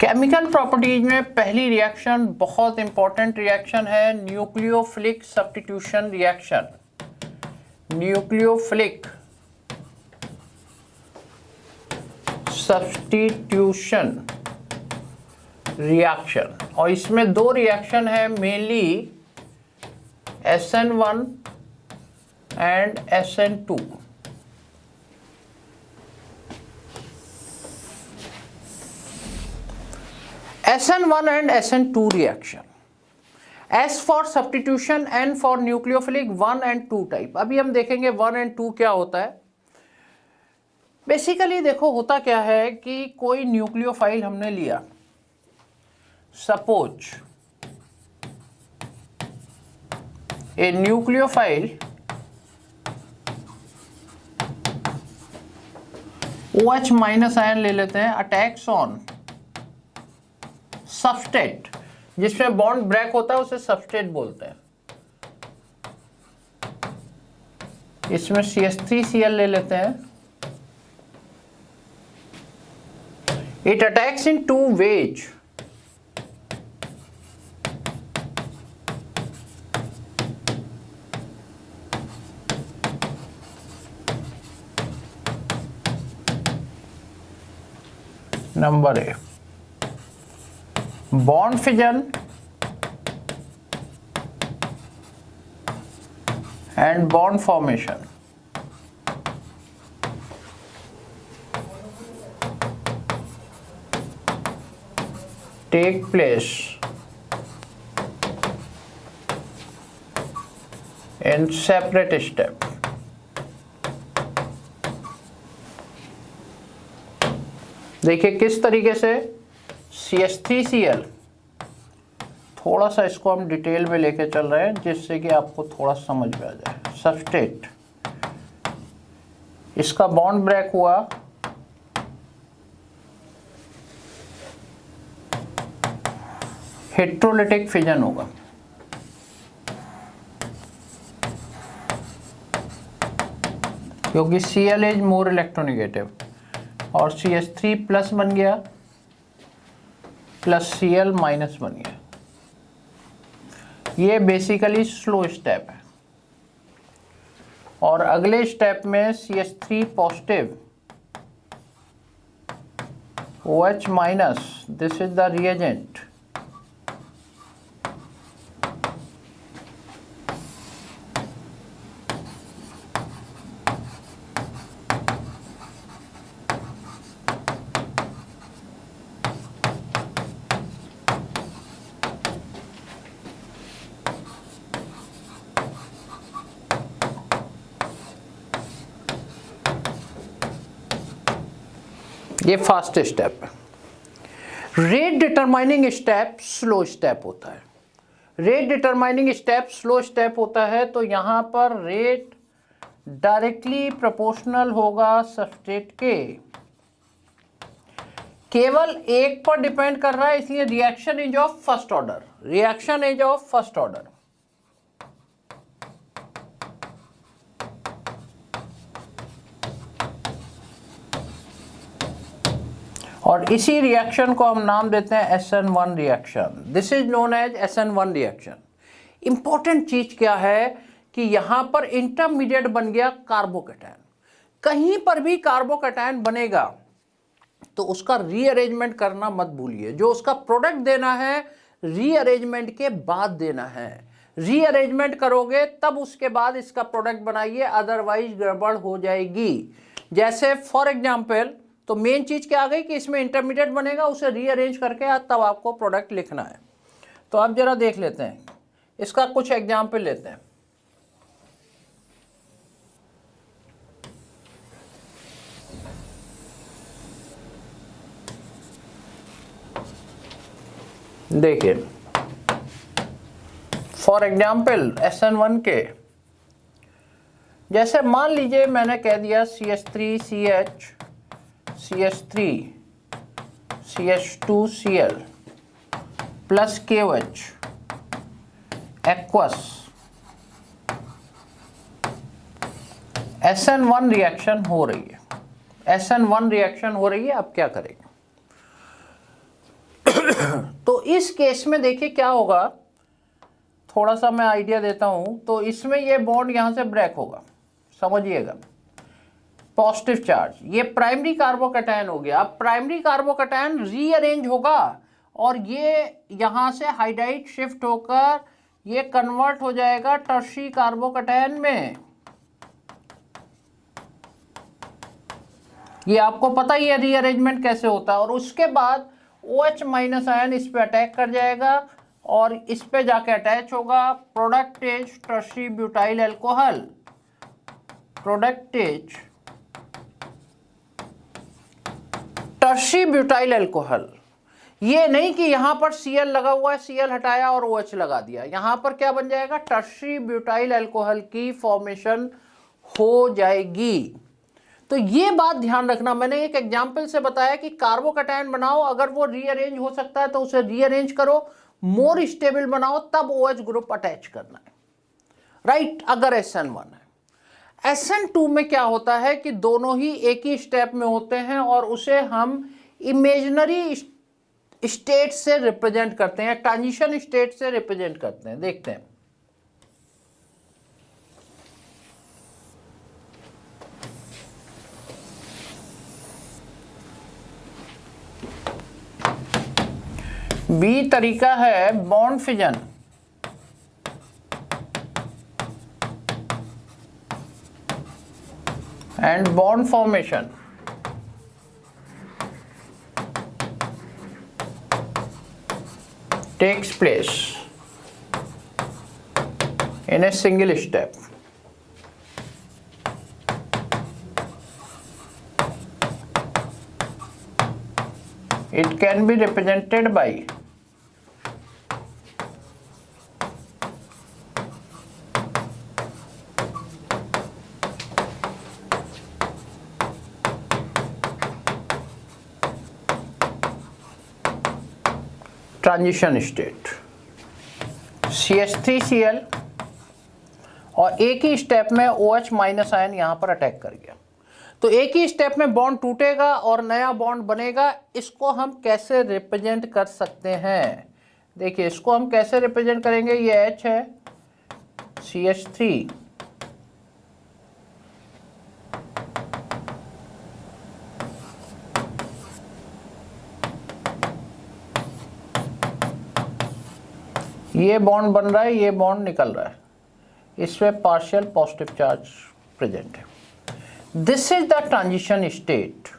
Chemical properties में पहली reaction बहुत इंपॉर्टेंट रिएक्शन है, nucleophilic substitution reaction. Nucleophilic substitution reaction, और इसमें दो रिएक्शन है mainly, SN1 and SN2। SN1 and SN2 reaction. S for substitution, N for nucleophilic 1 and 2 type। अभी हम देखेंगे 1 and 2 क्या होता है। बेसिकली देखो होता क्या है कि कोई न्यूक्लियोफाइल हमने लिया, suppose a nucleophile OH minus ion ले लेते हैं, अटैक्स ऑन सबस्ट्रेट, जिसमें बॉन्ड ब्रेक होता है उसे सबस्ट्रेट बोलते हैं। इसमें CH3Cl ले लेते हैं। It attacks in two ways, number a bond fission and bond formation. Take place in separate step. देखिए किस तरीके से CH3Cl, थोड़ा सा इसको हम डिटेल में लेके चल रहे हैं जिससे कि आपको थोड़ा समझ में आ जाए। सबस्ट्रेट, इसका बॉन्ड ब्रेक हुआ, हेट्रोलिटिक फिजन होगा। क्योंकि Cl इज मोर इलेक्ट्रोनेगेटिव, और CH3 प्लस बन गया प्लस Cl माइनस बन गया। ये बेसिकली स्लो स्टेप है। और अगले स्टेप में CH3 पॉजिटिव OH माइनस, दिस इज द रिएजेंट। ये फास्ट स्टेप है। Rate determining step slow step होता है। Rate determining step slow step होता है, तो यहां पर रेट डायरेक्टली प्रोपोर्शनल होगा सबस्ट्रेट के, केवल एक पर डिपेंड कर रहा है, इसलिए reaction is of first order. Reaction is of first order. और इसी रिएक्शन को हम नाम देते हैं SN1 reaction. This is known as SN1 reaction. Important चीज क्या है कि यहां पर इंटरमीडिएट बन गया कार्बोकैटायन। कहीं पर भी कार्बोकैटायन बनेगा तो उसका रीअरेंजमेंट करना मत भूलिए। जो उसका प्रोडक्ट देना है रीअरेंजमेंट के बाद देना है। रीअरेंजमेंट करोगे तब उसके बाद इसका प्रोडक्ट बनाइए, अदरवाइज गड़बड़ हो जाएगी। जैसे फॉर एग्जाम्पल, तो मेन चीज क्या आ गई कि इसमें इंटरमीडिएट बनेगा, उसे रीअरेंज करके तब आपको प्रोडक्ट लिखना है। तो अब जरा देख लेते हैं, इसका कुछ एग्जाम्पल लेते हैं। देखिए फॉर एग्जाम्पल SN1 के, जैसे मान लीजिए मैंने कह दिया CH3CH CH3 CH2Cl plus KOH aqueous, SN1 reaction हो रही है। SN1 रिएक्शन हो रही है। अब क्या करेंगे, तो इस केस में देखिए क्या होगा, थोड़ा सा मैं आइडिया देता हूं। तो इसमें ये बॉन्ड यहां से ब्रेक होगा, समझिएगा, पॉजिटिव चार्ज, ये प्राइमरी कार्बोकैटायन हो गया। अब प्राइमरी कार्बोकैटायन रीअरेंज होगा और ये यहां से हाइड्राइड शिफ्ट होकर ये कन्वर्ट हो जाएगा टर्शी कार्बोकैटायन में। ये आपको पता ही है रीअरेंजमेंट कैसे होता है। और उसके बाद OH माइनस आयन इस पे अटैक कर जाएगा और इस पे जाके अटैच होगा। Product is tertiary butyl alcohol, product is tertiary butyl alcohol. ये नहीं कि यहां पर Cl लगा हुआ है, Cl हटाया और OH लगा दिया, यहां पर क्या बन जाएगा, टर्शी ब्यूटाइल अल्कोहल की फॉर्मेशन हो जाएगी। तो ये बात ध्यान रखना, मैंने एक एग्जांपल से बताया कि कार्बोकैटायन बनाओ, अगर वो रीअरेंज हो सकता है तो उसे रीअरेंज करो, मोर स्टेबल बनाओ तब OH ग्रुप अटैच करना है, राइट। अगर SN1 है, SN2 में क्या होता है कि दोनों ही एक ही स्टेप में होते हैं और उसे हम इमेजिनरी स्टेट से रिप्रेजेंट करते हैं, ट्रांजिशन स्टेट से रिप्रेजेंट करते हैं। देखते हैं, बी तरीका है bond fission, and bond formation takes place in a single step. It can be represented by transition state, CH3Cl और एक ही स्टेप में OH माइनस आयन यहां पर अटैक कर गया। तो एक ही स्टेप में बॉन्ड टूटेगा और नया बॉन्ड बनेगा। इसको हम कैसे रिप्रेजेंट कर सकते हैं, देखिए इसको हम कैसे रिप्रेजेंट करेंगे। ये H है, CH3, ये बॉन्ड बन रहा है, ये बॉन्ड निकल रहा है, इसमें पार्शियल पॉजिटिव चार्ज प्रेजेंट है। This is the transition state.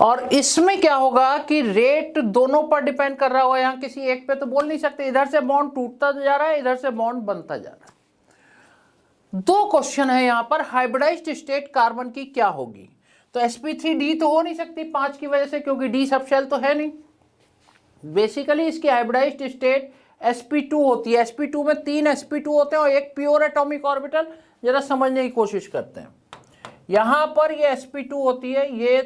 और इसमें क्या होगा कि रेट दोनों पर डिपेंड कर रहा होगा, यहां किसी एक पे तो बोल नहीं सकते। इधर से बॉन्ड टूटता जा रहा है, इधर से बॉन्ड बनता जा रहा है। दो क्वेश्चन है यहां पर, हाइब्रिडाइज्ड स्टेट कार्बन की क्या होगी। तो sp3d तो हो नहीं सकती 5 की वजह से, क्योंकि d सब शेल तो है नहीं। बेसिकली इसकी हाइब्रिडाइज्ड स्टेट sp2 होती है। sp2 में 3 sp2 होते हैं और एक प्योर एटॉमिक ऑर्बिटल। जरा समझने की कोशिश करते हैं, यहां पर ये sp2 होती है, ये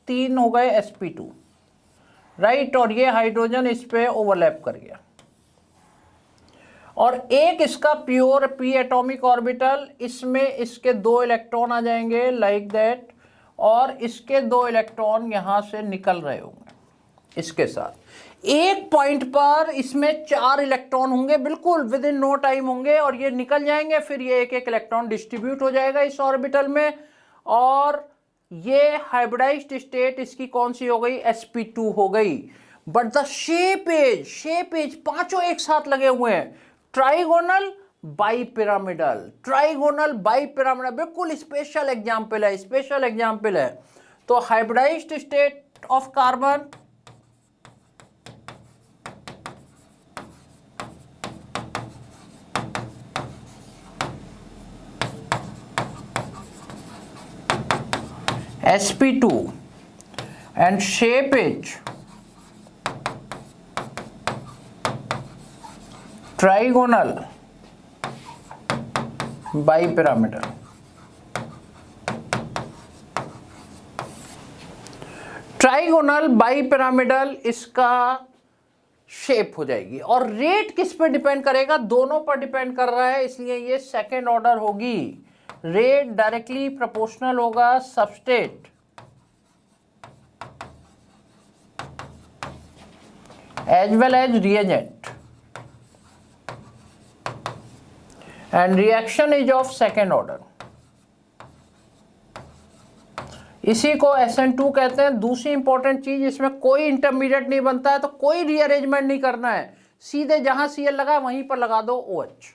3 हो गए sp2, राइट। और ये हाइड्रोजन इस पे ओवरलैप कर गया और एक इसका प्योर p एटॉमिक ऑर्बिटल, इसमें इसके 2 इलेक्ट्रॉन आ जाएंगे लाइक दैट, और इसके 2 इलेक्ट्रॉन यहां से निकल रहे होंगे इसके साथ। एक पॉइंट पर इसमें 4 इलेक्ट्रॉन होंगे, बिल्कुल विद इन नो टाइम होंगे, और ये निकल जाएंगे। फिर ये एक एक इलेक्ट्रॉन डिस्ट्रीब्यूट हो जाएगा इस ऑर्बिटल में, और ये हाइब्रिडाइज्ड स्टेट इसकी कौन सी हो गई, sp2 हो गई। बट द शेप एज पांचों एक साथ लगे हुए हैं, ट्राइगोनल बाइपिरामिडल, ट्राइगोनल बाइपिरामिडल, बिल्कुल स्पेशल एग्जाम्पल है, स्पेशल एग्जाम्पल है। तो hybridized state of carbon sp2 and shape is trigonal bipyramidal. Trigonal bipyramidal इसका शेप हो जाएगी। और रेट किस पे डिपेंड करेगा, दोनों पर डिपेंड कर रहा है, इसलिए ये सेकेंड ऑर्डर होगी। रेट डायरेक्टली प्रोपोर्शनल होगा substrate as well as reagent and reaction is of second order. इसी को SN2 कहते हैं। दूसरी इंपॉर्टेंट चीज, इसमें कोई इंटरमीडिएट नहीं बनता है, तो कोई रीअरेंजमेंट नहीं करना है, सीधे जहां Cl लगा वहीं पर लगा दो OH,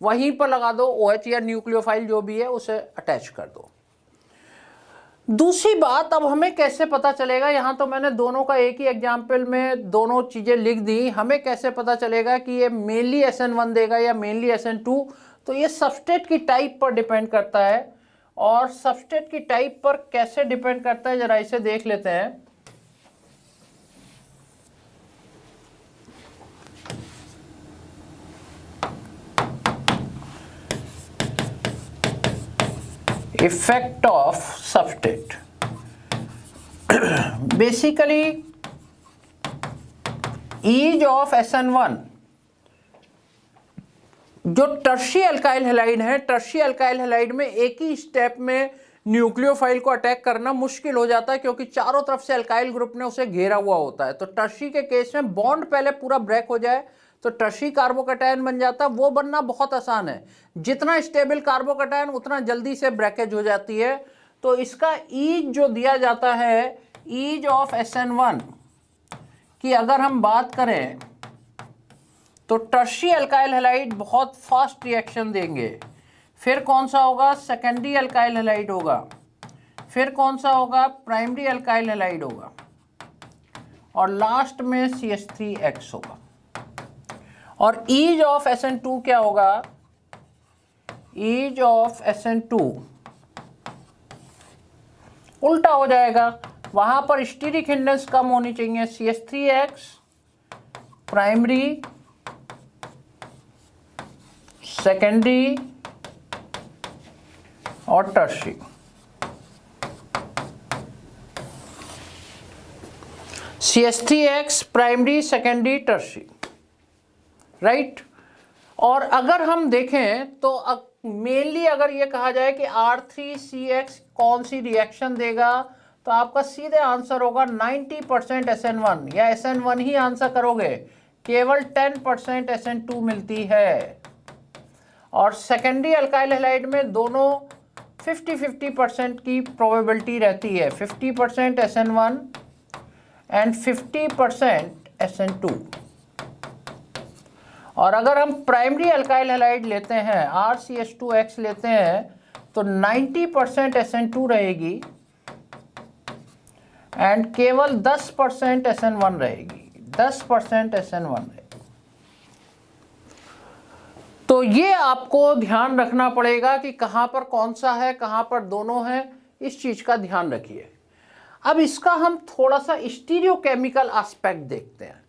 वहीं पर लगा दो OH या न्यूक्लियोफाइल जो भी है उसे अटैच कर दो। दूसरी बात, अब हमें कैसे पता चलेगा, यहाँ तो मैंने दोनों का एक ही एग्जाम्पल में दोनों चीज़ें लिख दी, हमें कैसे पता चलेगा कि ये मेनली SN1 देगा या मेनली SN2? तो ये सबस्ट्रेट की टाइप पर डिपेंड करता है। और सबस्ट्रेट की टाइप पर कैसे डिपेंड करता है, जरा इसे देख लेते हैं। Effect of substrate, basically ease of SN1, जो टर्शी अल्काइल हैलाइड है, टर्शी अल्काइल हैलाइड में एक ही स्टेप में न्यूक्लियोफाइल को अटैक करना मुश्किल हो जाता है, क्योंकि चारों तरफ से अल्काइल ग्रुप ने उसे घेरा हुआ होता है। तो टर्शी के केस में बॉन्ड पहले पूरा ब्रेक हो जाए तो टर्शी कार्बोकैटायन बन जाता है, वो बनना बहुत आसान है। जितना स्टेबल कार्बोकैटायन उतना जल्दी से ब्रेकेज हो जाती है। तो इसका ईज जो दिया जाता है, ईज ऑफ SN1 की अगर हम बात करें तो टर्शी अल्काइल हैलाइड बहुत फास्ट रिएक्शन देंगे। फिर कौन सा होगा, सेकेंडरी अल्काइल हैलाइड होगा। फिर कौन सा होगा, प्राइमरी अल्काइल हैलाइड होगा। और लास्ट में CH3X होगा। और ईज ऑफ SN2 क्या होगा, ईज ऑफ SN2 उल्टा हो जाएगा, वहां पर स्टीरिक हिंडेंस कम होनी चाहिए। CH3X प्राइमरी, सेकेंडरी और tertiary. CH3X primary, secondary, tertiary, right. और अगर हम देखें तो मेनली अगर ये कहा जाए कि R3CX कौन सी रिएक्शन देगा, तो आपका सीधे आंसर होगा 90% SN1, या SN1 ही आंसर करोगे, केवल 10% SN2 मिलती है। और सेकेंडरी अल्काइल हैलाइड में दोनों 50-50% की प्रोबेबिलिटी रहती है, 50% SN1 एंड 50% SN2। और अगर हम प्राइमरी अल्काइल हैलाइड लेते हैं, RCH2X लेते हैं, तो 90% SN2 रहेगी एंड केवल 10% SN1 रहेगी, 10% SN1 रहेगी। तो ये आपको ध्यान रखना पड़ेगा कि कहाँ पर कौन सा है, कहाँ पर दोनों हैं, इस चीज़ का ध्यान रखिए। अब इसका हम थोड़ा सा स्टीरियोकेमिकल एस्पेक्ट देखते हैं,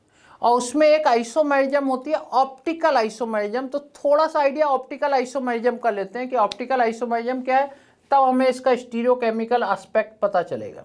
और उसमें एक आइसोमेरिज्म होती है, ऑप्टिकल आइसोमेरिज्म। तो थोड़ा सा आइडिया ऑप्टिकल आइसोमेरिज्म का लेते हैं कि ऑप्टिकल आइसोमेरिज्म क्या है, तब हमें इसका स्टीरियोकेमिकल एस्पेक्ट पता चलेगा।